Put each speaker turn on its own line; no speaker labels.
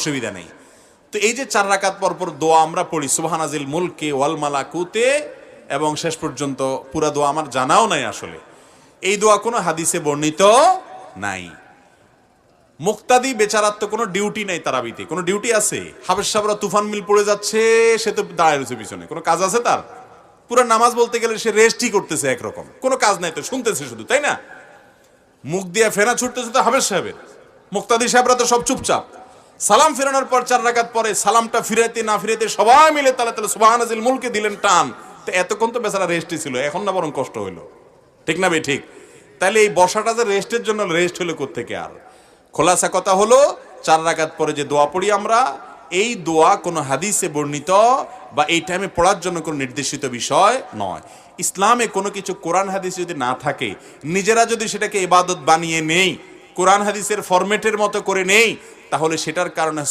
অসুবিধা নেই। তো এই যে 4 রাকাত পর পর দোয়া আমরা পড়ি সুবহানাজিল মুলকে ওয়াল মালাকুতে, এবং শেষ পর্যন্ত পুরা দোয়া আমার জানাও নাই আসলে, এই দোয়া কোনো হাদিসে বর্ণিত নাই। মুক্তাদি বেচারার তো কোনো ডিউটি নাই, তারাবিতে কোনো ডিউটি আছে? হাফেজ সাহেবরা তুফান মিল পড়ে যাচ্ছে, সে তো দাঁড়ায় রয়েছে পিছনে, কোনো কাজ আছে তার? পুরো নামাজ বলতে গেলে সে রেস্টই করতেছে একরকম, কোনো কাজ নাই তো, শুনতেছে শুধু, তাই না? মুখ দিয়ে ফেনা ছুটতেছে তো হাফেজ সাহেবের, মুক্তাদি সাহেবরা তো সব চুপচাপ। সালাম ফেরানোর পর 4 রাকাত পরে সালামটা ফিরাইতে না ফিরাইতে সবাই মিলে তালা তালা সুবহানাজিল মুলকে দিলেন টান। তো এতক্ষণ তো বেচারা রেস্টই ছিল, এখন না বরং কষ্ট হইলো, ঠিক না বে ঠিক? তাহলে এই বসাটা যে রেস্টের জন্য, রেস্ট হলো কোত্থেকে? আর খোলাসা কথা হলো, 4 রাকাত পরে যে দোয়া পড়ি আমরা, এই দোয়া কোনো হাদিসে বর্ণিত বা এই টাইমে পড়ার জন্য কোনো নির্দেশিত বিষয় নয়। ইসলামে কোনো কিছু কোরআন হাদিস যদি না থাকে, নিজেরা যদি সেটাকে ইবাদত বানিয়ে নেই, কোরআন হাদিসের ফরম্যাটের মতো করে নেই, তাহলে সেটার কারণে